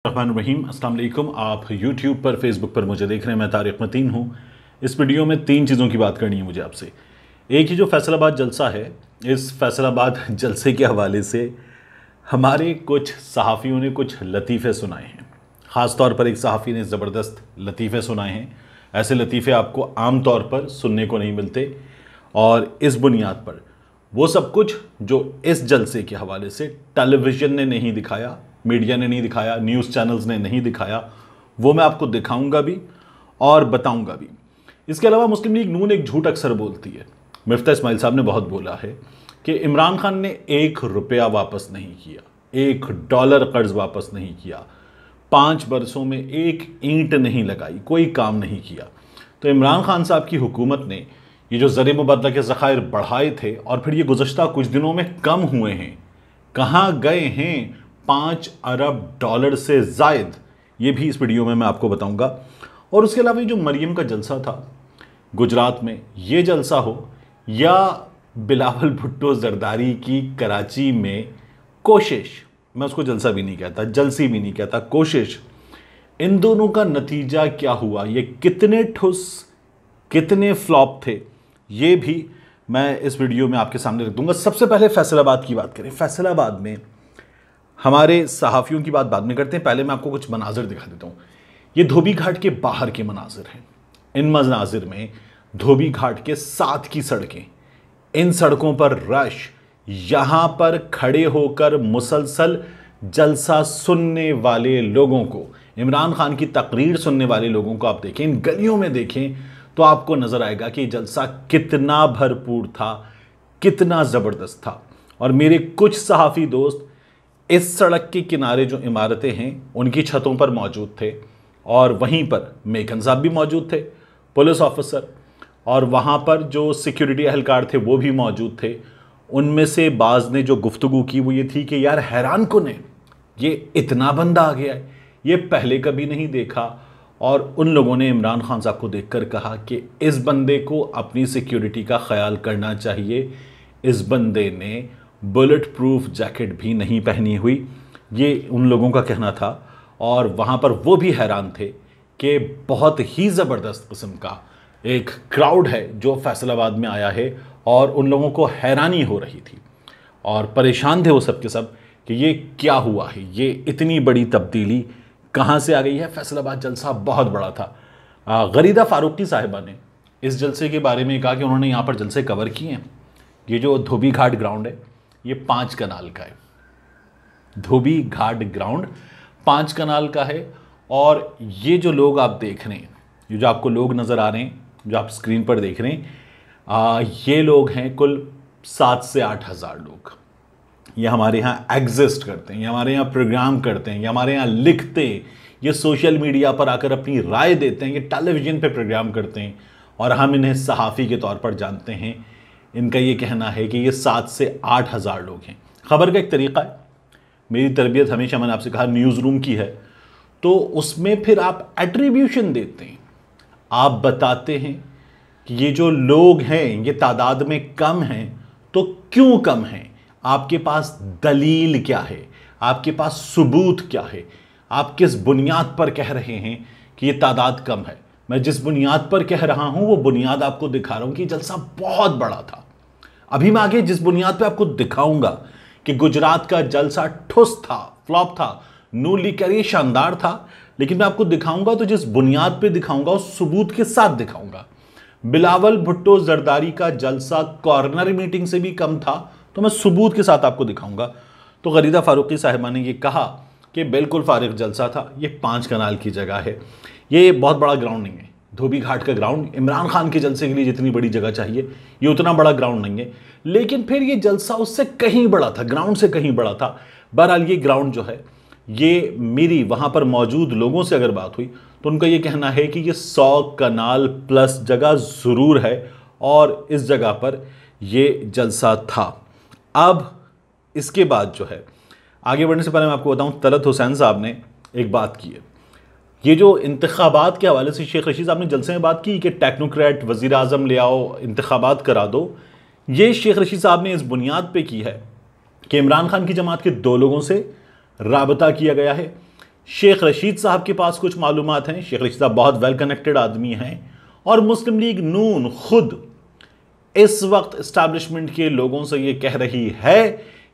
रहीम अस्सलाम वालेकुम। आप YouTube पर फेसबुक पर मुझे देख रहे हैं। मैं तारिक मतीन हूँ। इस वीडियो में 3 चीज़ों की बात करनी है मुझे आपसे। एक ही जो फैसलाबाद जलसा है, इस फैसलाबाद जलसे के हवाले से हमारे कुछ सहाफ़ियों ने कुछ लतीफ़े सुनाए हैं। ख़ास तौर पर एक सहाफ़ी ने ज़बरदस्त लतीफ़े सुनाए हैं। ऐसे लतीफ़े आपको आम तौर पर सुनने को नहीं मिलते, और इस बुनियाद पर वो सब कुछ जो इस जलसे के हवाले से टेलीविज़न ने नहीं दिखाया, मीडिया ने नहीं दिखाया, न्यूज़ चैनल्स ने नहीं दिखाया, वो मैं आपको दिखाऊंगा भी और बताऊंगा भी। इसके अलावा मुस्लिम लीग नून एक झूठ अक्सर बोलती है। मिफ्ता इस्माइल साहब ने बहुत बोला है कि इमरान खान ने 1 रुपया वापस नहीं किया, $1 कर्ज वापस नहीं किया, 5 बरसों में 1 ईंट नहीं लगाई, कोई काम नहीं किया। तो इमरान खान साहब की हुकूमत ने ये जो ज़र मुबद्दला के ज़खायर बढ़ाए थे और फिर ये गुज़श्ता कुछ दिनों में कम हुए हैं, कहाँ गए हैं 5 अरब डॉलर से ज़ायद, ये भी इस वीडियो में मैं आपको बताऊंगा। और उसके अलावा ये जो मरियम का जलसा था गुजरात में, ये जलसा हो या बिलावल भुट्टो जरदारी की कराची में कोशिश, मैं उसको जलसा भी नहीं कहता, जलसी भी नहीं कहता, कोशिश, इन दोनों का नतीजा क्या हुआ, ये कितने ठुस कितने फ्लॉप थे, ये भी मैं इस वीडियो में आपके सामने रख दूंगा। सबसे पहले फैसलाबाद की बात करें। फैसलाबाद में हमारे सहाफ़ियों की बात बाद में करते हैं, पहले मैं आपको कुछ मनाजिर दिखा देता हूँ। ये धोबी घाट के बाहर के मनाजिर हैं। इन मनाजिर में धोबी घाट के साथ की सड़कें, इन सड़कों पर रश, यहाँ पर खड़े होकर मुसलसल जलसा सुनने वाले लोगों को, इमरान खान की तकरीर सुनने वाले लोगों को आप देखें, इन गलियों में देखें तो आपको नज़र आएगा कि जलसा कितना भरपूर था, कितना ज़बरदस्त था। और मेरे कुछ सहाफ़ी दोस्त इस सड़क के किनारे जो इमारतें हैं उनकी छतों पर मौजूद थे, और वहीं पर मेकन साहब भी मौजूद थे, पुलिस ऑफिसर, और वहाँ पर जो सिक्योरिटी एहलकार थे वो भी मौजूद थे। उनमें से बाज़ ने जो गुफ्तगू की वो ये थी कि यार हैरान कुन है, ये इतना बंदा आ गया है, ये पहले कभी नहीं देखा। और उन लोगों ने इमरान खान साहब को देखकर कहा कि इस बंदे को अपनी सिक्योरिटी का ख्याल करना चाहिए। इस बंदे ने बुलेट प्रूफ जैकेट भी नहीं पहनी हुई, ये उन लोगों का कहना था। और वहाँ पर वो भी हैरान थे कि बहुत ही ज़बरदस्त किस्म का एक क्राउड है जो फैसलाबाद में आया है, और उन लोगों को हैरानी हो रही थी और परेशान थे वो सब के सब कि ये क्या हुआ है, ये इतनी बड़ी तब्दीली कहाँ से आ गई है। फैसलाबाद जलसा बहुत बड़ा था। गरीदा फारूकी साहिबा ने इस जलसे के बारे में कहा कि उन्होंने यहाँ पर जलसे कवर किए हैं। ये जो धोबी घाट ग्राउंड है ये 5 कनाल का है। धोबी घाट ग्राउंड 5 कनाल का है। और ये जो लोग आप देख रहे हैं, ये जो आपको लोग नज़र आ रहे हैं, जो आप स्क्रीन पर देख रहे हैं, ये लोग हैं कुल 7 से 8 हज़ार लोग। ये हमारे यहाँ एग्जिस्ट करते हैं, ये हमारे यहाँ प्रोग्राम करते हैं, ये हमारे यहाँ लिखते हैं, ये सोशल मीडिया पर आकर अपनी राय देते हैं, ये टेलीविज़न पे प्रोग्राम करते हैं, और हम इन्हें सहाफ़ी के तौर पर जानते हैं। इनका ये कहना है कि ये 7 से 8 हज़ार लोग हैं। ख़बर का एक तरीक़ा है, मेरी तरबियत हमेशा मैंने आपसे कहा न्यूज़ रूम की है, तो उसमें फिर आप एट्रीब्यूशन देते हैं, आप बताते हैं कि ये जो लोग हैं ये तादाद में कम हैं, तो क्यों कम हैं, आपके पास दलील क्या है, आपके पास सबूत क्या है, आप किस बुनियाद पर कह रहे हैं कि ये तादाद कम है। मैं जिस बुनियाद पर कह रहा हूं वो बुनियाद आपको दिखा रहा हूं कि जलसा बहुत बड़ा था। अभी मैं आगे जिस बुनियाद पे आपको दिखाऊंगा कि गुजरात का जलसा ठुस था, फ्लॉप था, नून लीग कह रही शानदार था, लेकिन मैं आपको दिखाऊंगा तो जिस बुनियाद पे दिखाऊंगा उस सबूत के साथ दिखाऊंगा। बिलावल भुट्टो जरदारी का जलसा कॉर्नर मीटिंग से भी कम था, तो मैं सबूत के साथ आपको दिखाऊंगा। तो गरीदा फारूकी साहिबा ने ये कहा कि बिल्कुल फारिग जलसा था, ये 5 कनाल की जगह है, ये बहुत बड़ा ग्राउंड नहीं है। धोबी घाट का ग्राउंड इमरान खान के जलसे के लिए जितनी बड़ी जगह चाहिए ये उतना बड़ा ग्राउंड नहीं है, लेकिन फिर ये जलसा उससे कहीं बड़ा था, ग्राउंड से कहीं बड़ा था। बहरहाल ये ग्राउंड जो है, ये मेरी वहाँ पर मौजूद लोगों से अगर बात हुई तो उनका ये कहना है कि ये 100 कनाल प्लस जगह ज़रूर है, और इस जगह पर ये जलसा था। अब इसके बाद जो है, आगे बढ़ने से पहले मैं आपको बताऊं, तलत हुसैन साहब ने एक बात की है। ये जो इंतखाबात के हवाले से शेख रशीद साहब ने जलसे में बात की कि टेक्नोक्रेट वज़ीर आज़म ले आओ, इंतखाबात करा दो, ये शेख रशीद साहब ने इस बुनियाद पे की है कि इमरान खान की जमात के 2 लोगों से राबता किया गया है। शेख रशीद साहब के पास कुछ मालूमात हैं। शेख रशीद साहब बहुत वेल कनेक्टेड आदमी हैं और मुस्लिम लीग नून खुद इस वक्त इस्टेब्लिशमेंट के लोगों से ये कह रही है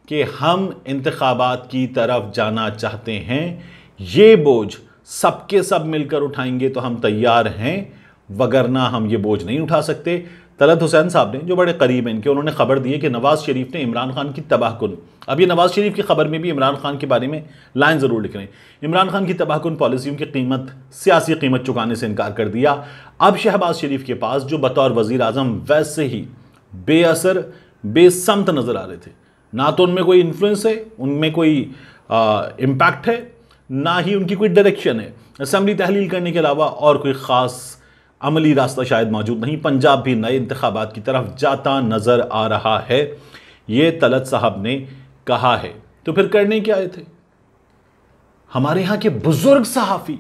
कि हम इंतखाबात की तरफ जाना चाहते हैं, ये बोझ सबके सब मिलकर उठाएंगे तो हम तैयार हैं, वगरना हम ये बोझ नहीं उठा सकते। तलत हुसैन साहब ने, जो बड़े करीब हैं इनके, उन्होंने खबर दी है कि नवाज शरीफ ने इमरान खान की तबाहकुन, अब ये नवाज शरीफ की खबर में भी इमरान खान के बारे में लाइन ज़रूर लिख रहे हैं, इमरान खान की तबाहकुन पॉलिसियों की कीमत, सियासी कीमत चुकाने से इनकार कर दिया। अब शहबाज शरीफ के पास, जो बतौर वज़ीर आज़म वैसे ही बेअसर बेसमत नज़र आ रहे थे, ना तो उनमें कोई इन्फ्लुएंस है, उनमें कोई इम्पैक्ट है, ना ही उनकी कोई डायरेक्शन है, असम्बली तहलील करने के अलावा और कोई ख़ास अमली रास्ता शायद मौजूद नहीं। पंजाब भी नए इंतखाबात की तरफ जाता नज़र आ रहा है, ये तलत साहब ने कहा है। तो फिर करने क्या आए थे? हमारे यहाँ के बुजुर्ग सहाफ़ी,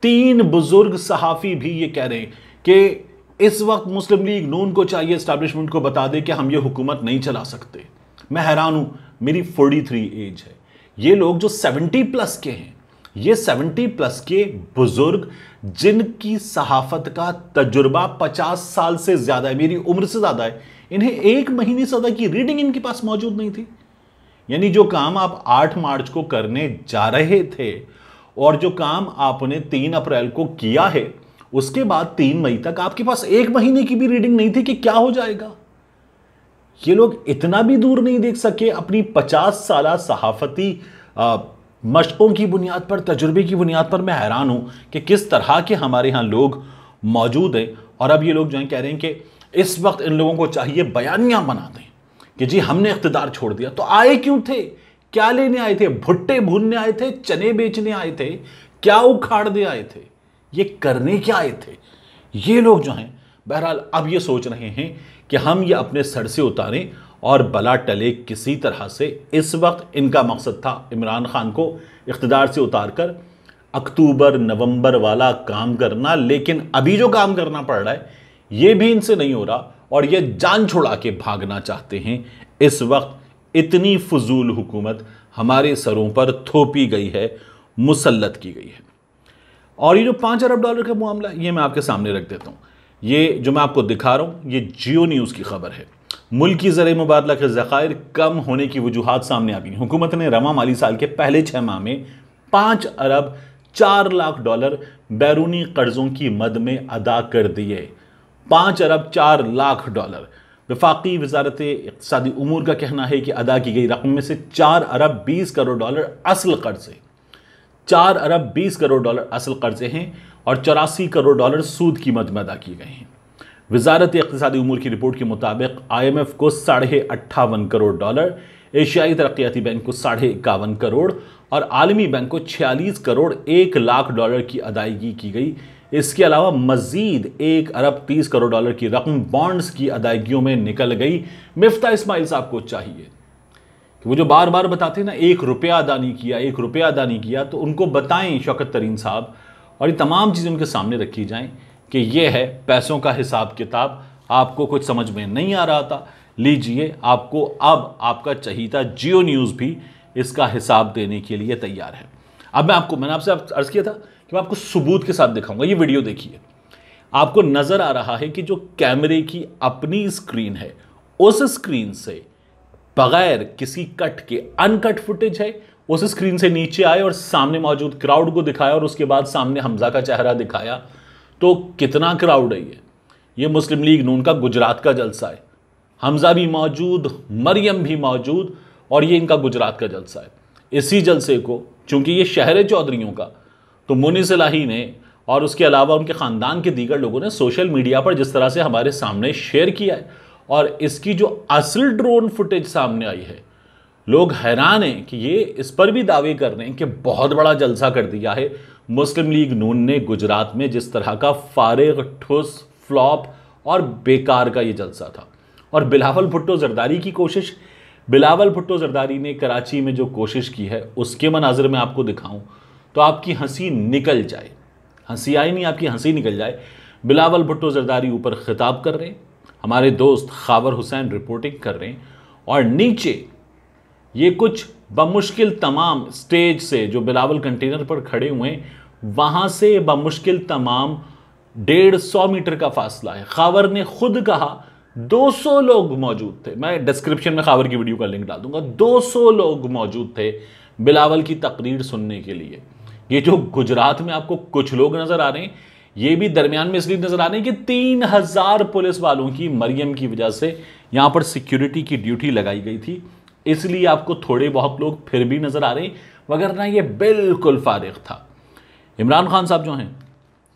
3 बुजुर्ग सहाफ़ी भी ये कह रहे हैं कि इस वक्त मुस्लिम लीग नून को चाहिए इस्टेब्लिशमेंट को बता दे कि हम ये हुकूमत नहीं चला सकते। मैं हैरान हूँ, मेरी 43 एज है, ये लोग जो 70 प्लस के हैं, ये 70 प्लस के बुजुर्ग जिनकी सहाफत का तजुर्बा 50 साल से ज़्यादा है, मेरी उम्र से ज़्यादा है, इन्हें 1 महीने से ज़्यादा की रीडिंग इनके पास मौजूद नहीं थी। यानी जो काम आप 8 मार्च को करने जा रहे थे और जो काम आपने 3 अप्रैल को किया है, उसके बाद 3 मई तक आपके पास 1 महीने की भी रीडिंग नहीं थी कि क्या हो जाएगा। ये लोग इतना भी दूर नहीं देख सके अपनी 50 साला सहाफती मशकों की बुनियाद पर, तजुर्बे की बुनियाद पर। मैं हैरान हूं कि किस तरह के हमारे यहां लोग मौजूद हैं। और अब ये लोग जो हैं कह रहे हैं कि इस वक्त इन लोगों को चाहिए बयानियां बना दें कि जी हमने इख्तिदार छोड़ दिया। तो आए क्यों थे? क्या लेने आए थे? भुट्टे भूनने आए थे? चने बेचने आए थे? क्या उखाड़ने आए थे? ये करने क्या आए थे? ये लोग जो हैं बहरहाल अब ये सोच रहे हैं कि हम ये अपने सर से उतारें और बला टले किसी तरह से। इस वक्त इनका मकसद था इमरान खान को इख्तिदार से उतार कर अक्टूबर नवंबर वाला काम करना, लेकिन अभी जो काम करना पड़ रहा है ये भी इनसे नहीं हो रहा और ये जान छुड़ा के भागना चाहते हैं। इस वक्त इतनी फजूल हुकूमत हमारे सरों पर थोपी गई है, मुसल्लत की गई है। और ये जो $5 अरब का मामला है, ये मैं आपके सामने रख देता हूँ। ये जो मैं आपको दिखा रहा हूँ, ये जियो न्यूज़ की खबर है। मुल्क की ज़र मुबादला के ज़खायर कम होने की वजूहात सामने आ गई। हुकूमत ने रवा माली साल के पहले 6 माह में $5 अरब 4 लाख बैरूनी कर्ज़ों की मद में अदा कर दिए। $5 अरब 4 लाख। वफाकी वजारत इक़्तिसादी उमूर का कहना है कि अदा की गई रकम में से $4 अरब 20 करोड़ असल कर्ज़े, $4 अरब 20 करोड़ असल कर्ज़े हैं और $84 करोड़ सूद की मद में अदा किए गए हैं। वजारत इक़्तिसादी उमूर की रिपोर्ट के मुताबिक IMF को $58.5 करोड़, एशियाई तरक्याती बैंक को $51.5 करोड़ और आलमी बैंक को $46 करोड़ 1 लाख की अदायगी की गई। इसके अलावा मजीद $1 अरब 30 करोड़ की रकम बॉन्ड्स की अदायगियों में निकल गई। मिफ्ता इस्माइल साहब को चाहिए कि वो जो बार बार बताते हैं ना, 1 रुपया अदा नहीं किया, 1 रुपया अदा नहीं किया, तो उनको बताएं शौकत तरीन साहब, और ये तमाम चीज़ें उनके सामने रखी जाएं कि ये है पैसों का हिसाब किताब। आपको कुछ समझ में नहीं आ रहा था, लीजिए आपको अब आपका चहीता जियो न्यूज़ भी इसका हिसाब देने के लिए तैयार है। अब मैंने आपसे अर्ज़ किया था कि मैं आपको सबूत के साथ दिखाऊंगा। ये वीडियो देखिए, आपको नज़र आ रहा है कि जो कैमरे की अपनी स्क्रीन है, उस स्क्रीन से बगैर किसी कट के अनकट फुटेज है, उस स्क्रीन से नीचे आए और सामने मौजूद क्राउड को दिखाया और उसके बाद सामने हमजा का चेहरा दिखाया। तो कितना क्राउड है ये मुस्लिम लीग नून का गुजरात का जलसा है। हमजा भी मौजूद, मरियम भी मौजूद और ये इनका गुजरात का जलसा है। इसी जलसे को, चूंकि ये शहर है चौधरीयों का, तो मुनीस इलाही ने और उसके अलावा उनके ख़ानदान के दीगर लोगों ने सोशल मीडिया पर जिस तरह से हमारे सामने शेयर किया है और इसकी जो असल ड्रोन फुटेज सामने आई है, लोग हैरान हैं कि ये इस पर भी दावे कर रहे हैं कि बहुत बड़ा जलसा कर दिया है मुस्लिम लीग नून ने गुजरात में। जिस तरह का फारिग, ठुस, फ्लॉप और बेकार का ये जलसा था। और बिलावल भुट्टो जरदारी की कोशिश, बिलावल भुट्टो जरदारी ने कराची में जो कोशिश की है उसके मनाजिर में आपको दिखाऊं तो आपकी हंसी निकल जाए, हंसी आई नहीं, आपकी हंसी निकल जाए। बिलावल भुट्टो जरदारी ऊपर खिताब कर रहे हैं, हमारे दोस्त खावर हुसैन रिपोर्टिंग कर रहे हैं और नीचे ये कुछ बमुश्किल तमाम स्टेज से जो बिलावल कंटेनर पर खड़े हुए हैं वहां से बमुश्किल तमाम 150 मीटर का फासला है। खावर ने खुद कहा 200 लोग मौजूद थे। मैं डिस्क्रिप्शन में खावर की वीडियो का लिंक डाल दूंगा। 200 लोग मौजूद थे बिलावल की तकरीर सुनने के लिए। ये जो गुजरात में आपको कुछ लोग नजर आ रहे हैं, ये भी दरमियान में इसलिए नजर आ रहे हैं कि 3000 पुलिस वालों की मरियम की वजह से यहां पर सिक्योरिटी की ड्यूटी लगाई गई थी, इसलिए आपको थोड़े बहुत लोग फिर भी नजर आ रहे हैं, वगरना ये बिल्कुल फारिग था। इमरान खान साहब जो हैं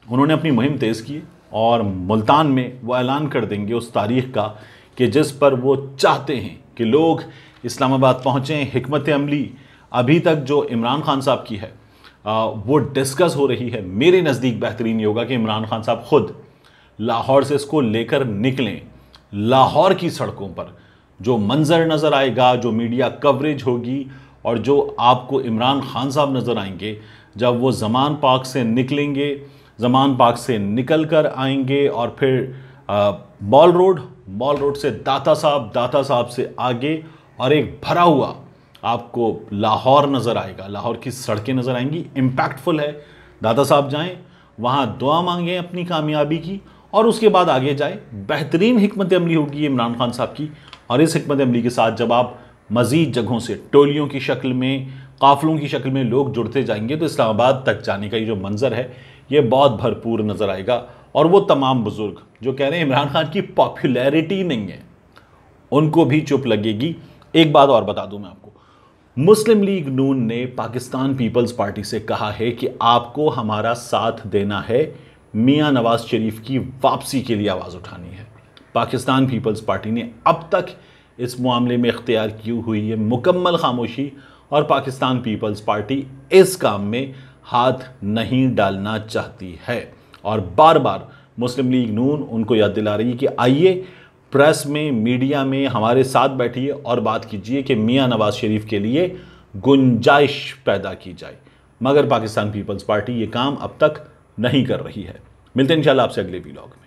उन्होंने अपनी मुहिम तेज की और मुल्तान में वो ऐलान कर देंगे उस तारीख का कि जिस पर वो चाहते हैं कि लोग इस्लामाबाद पहुँचें। हिकमत अमली अभी तक जो इमरान खान साहब की है वो डिस्कस हो रही है। मेरे नज़दीक बेहतरीन ये होगा कि इमरान खान साहब खुद लाहौर से इसको लेकर निकलें। लाहौर की सड़कों पर जो मंजर नज़र आएगा, जो मीडिया कवरेज होगी और जो आपको इमरान खान साहब नज़र आएंगे जब वो ज़मान पार्क से निकलेंगे, ज़मान पार्क से निकल कर आएंगे और फिर मॉल रोड से दाता साहब से आगे और एक भरा हुआ आपको लाहौर नज़र आएगा। लाहौर की सड़कें नज़र आएंगी। इम्पैक्टफुल है। दाता साहब जाएं, वहाँ दुआ मांगें अपनी कामयाबी की और उसके बाद आगे जाए। बेहतरीन हिकमत अमली होगी इमरान खान साहब की। और इस हिकमत अमली के साथ जब आप मज़ीद जगहों से टोलियों की शक्ल में, काफ़िलों की शक्ल में लोग जुड़ते जाएंगे तो इस्लामाबाद तक जाने का ये जो मंजर है ये बहुत भरपूर नज़र आएगा। और वो तमाम बुज़ुर्ग जो कह रहे हैं इमरान खान की पॉपुलैरिटी नहीं है, उनको भी चुप लगेगी। एक बात और बता दूं मैं आपको, मुस्लिम लीग नून ने पाकिस्तान पीपल्स पार्टी से कहा है कि आपको हमारा साथ देना है, मियां नवाज शरीफ की वापसी के लिए आवाज़ उठानी है। पाकिस्तान पीपल्स पार्टी ने अब तक इस मामले में इख्तियार की हुई है मुकम्मल खामोशी और पाकिस्तान पीपल्स पार्टी इस काम में हाथ नहीं डालना चाहती है। और बार बार मुस्लिम लीग नून उनको याद दिला रही है कि आइए प्रेस में, मीडिया में हमारे साथ बैठिए और बात कीजिए कि मियां नवाज शरीफ के लिए गुंजाइश पैदा की जाए। मगर पाकिस्तान पीपल्स पार्टी ये काम अब तक नहीं कर रही है। मिलते हैं इंशाल्लाह आपसे अगले व्लॉग में।